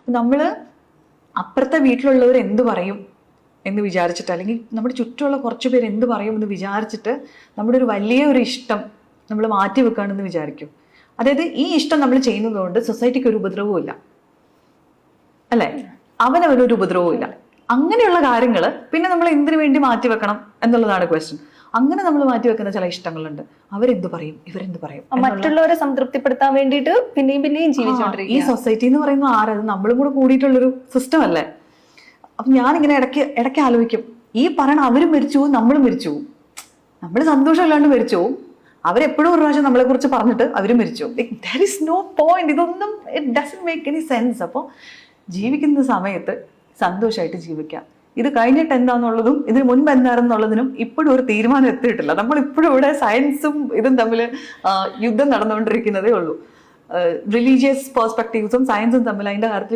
നമ്മള് അപ്പുറത്തെ വീട്ടിലുള്ളവർ എന്ത് പറയും എന്ന് വിചാരിച്ചിട്ട്, അല്ലെങ്കിൽ നമ്മുടെ ചുറ്റുമുള്ള കുറച്ചു പേര് എന്ത് പറയും എന്ന് വിചാരിച്ചിട്ട് നമ്മുടെ ഒരു വലിയ ഒരു ഇഷ്ടം നമ്മൾ മാറ്റി വെക്കുകയാണെന്ന് വിചാരിക്കും. അതായത് ഈ ഇഷ്ടം നമ്മൾ ചെയ്യുന്നത് കൊണ്ട് സൊസൈറ്റിക്ക് ഒരു ഉപദ്രവവും ഇല്ല, അല്ലെ? അവനൊരു ഉപദ്രവവും ഇല്ല. അങ്ങനെയുള്ള കാര്യങ്ങൾ പിന്നെ നമ്മൾ എന്തിനു വേണ്ടി മാറ്റി വെക്കണം എന്നുള്ളതാണ് ക്വസ്റ്റ്യൻ. അങ്ങനെ നമ്മൾ മാറ്റി വെക്കുന്ന ചില ഇഷ്ടങ്ങളുണ്ട്. അവരെന്ത് പറയും, ഇവരെന്ത് പറയും, മറ്റുള്ളവരെ സംതൃപ്തിപ്പെടുത്താൻ വേണ്ടിയിട്ട് പിന്നെയും പിന്നെയും ജീവിച്ചോണ്ടിരിക്കും. ഈ സൊസൈറ്റി എന്ന് പറയുന്നത് ആരത്? നമ്മളും കൂടെ കൂടിയിട്ടുള്ളൊരു സിസ്റ്റം അല്ലേ? അപ്പൊ ഞാനിങ്ങനെ ഇടയ്ക്ക് ആലോചിക്കും, ഈ പറയണ അവരും മരിച്ചു പോവും, നമ്മളും മരിച്ചു പോവും. നമ്മൾ സന്തോഷമില്ലാണ്ട് മരിച്ചു പോവും, അവരെപ്പോഴും ഒരു പ്രാവശ്യം നമ്മളെ കുറിച്ച് പറഞ്ഞിട്ട് അവരും മരിച്ചു. There is no point. ഇതൊന്നും it doesn't make any sense. അപ്പോൾ ജീവിക്കുന്ന സമയത്ത് സന്തോഷമായിട്ട് ജീവിക്കാം. ഇത് കഴിഞ്ഞിട്ട് എന്താണെന്നുള്ളതും ഇതിന് മുൻപ് എന്താണെന്നുള്ളതിനും ഇപ്പോഴും ഒരു തീരുമാനം എത്തിയിട്ടില്ല. നമ്മളിപ്പോഴും ഇവിടെ സയൻസും ഇതും തമ്മിൽ യുദ്ധം നടന്നുകൊണ്ടിരിക്കുന്നതേ ഉള്ളൂ. റിലീജിയസ് പെർസ്പെക്റ്റീവ്സും സയൻസും തമ്മിൽ അതിൻ്റെ കാര്യത്തിൽ